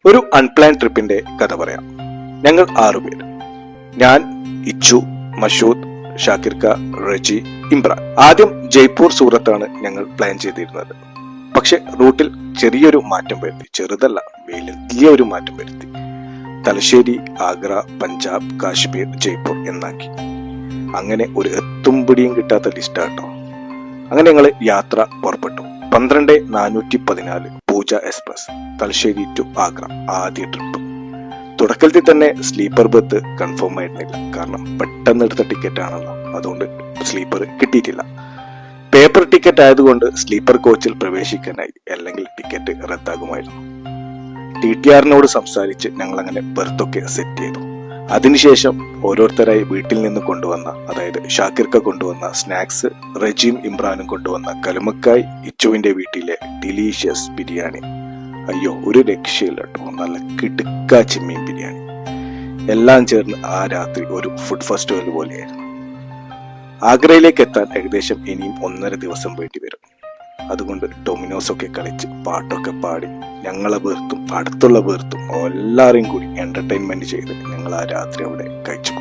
ഒരു അൺപ്ലാൻ ട്രിപ്പിന്റെ കഥ പറയാം. ഞങ്ങൾ 6 പേര്. ഞാൻ, ഇച്ചു, മഷൂദ്, ഷാക്കിർക്ക, റജി, ഇമ്രാൻ. ആദ്യം ജയ്പൂർ സൂറത്താണ് ഞങ്ങൾ പ്ലാൻ ചെയ്തിരുന്നത്. പക്ഷെ റൂട്ടിൽ ചെറിയൊരു മാറ്റം വരുത്തി. ചെറുതല്ല, വലിയ ഒരു മാറ്റം വരുത്തി. തലശ്ശേരി, ആഗ്ര, പഞ്ചാബ്, കാശ്മീർ, ജയ്പൂർ എന്നാക്കി. അങ്ങനെ ഒരു എത്തുംപിടിയും കിട്ടാത്ത ലിസ്റ്റാട്ടോ. അങ്ങനെ ഞങ്ങൾ യാത്ര പുറപ്പെട്ടു. 12-414 പൂജ എക്സ്പ്രസ്, തലശ്ശേരി ടു ആഗ്ര ആദ്യ ട്രിപ്പ്. തുടക്കത്തിൽ തന്നെ സ്ലീപ്പർ ബർത്ത് കൺഫേം ആയിരുന്നില്ല. കാരണം പെട്ടെന്ന് എടുത്ത ടിക്കറ്റ് ആണല്ലോ, അതുകൊണ്ട് സ്ലീപ്പർ കിട്ടിയിട്ടില്ല. പേപ്പർ ടിക്കറ്റ് ആയതുകൊണ്ട് സ്ലീപ്പർ കോച്ചിൽ പ്രവേശിക്കാനായി, അല്ലെങ്കിൽ ടിക്കറ്റ് റദ്ദാകുമായിരുന്നു. TTRനോട് സംസാരിച്ച് ഞങ്ങൾ അങ്ങനെ ബർത്തൊക്കെ സെറ്റ് ചെയ്തു. അതിനുശേഷം ഓരോരുത്തരായി വീട്ടിൽ നിന്ന് കൊണ്ടുവന്ന, അതായത് ഷാക്കിർക്ക കൊണ്ടുവന്ന സ്നാക്സ്, റജീം ഇമ്രാനും കൊണ്ടുവന്ന കലുമക്കായ്, ഇച്ചുവിന്റെ വീട്ടിലെ ഡിലീഷ്യസ് ബിരിയാണി. അയ്യോ, ഒരു രക്ഷയില്ല കേട്ടോ, നല്ല കിടുക്കാ ചെമ്മീൻ ബിരിയാണി. എല്ലാം ചേർന്ന് ആ രാത്രി ഒരു ഫുഡ് ഫെസ്റ്റിവൽ പോലെയായിരുന്നു. ആഗ്രയിലേക്ക് എത്താൻ ഏകദേശം ഇനിയും 1.5 ദിവസം വേണ്ടി വരും. അതുകൊണ്ട് ഡൊമിനോസ് ഒക്കെ കളിച്ച് പാട്ടൊക്കെ പാടി ഞങ്ങളെ ബർത്തും അടുത്തുള്ള ബർത്തും എല്ലാവരെയും കൂടി എന്റർടൈൻമെന്റ് ചെയ്ത് ഞങ്ങൾ ആ രാത്രി അവിടെ കഴിച്ചു.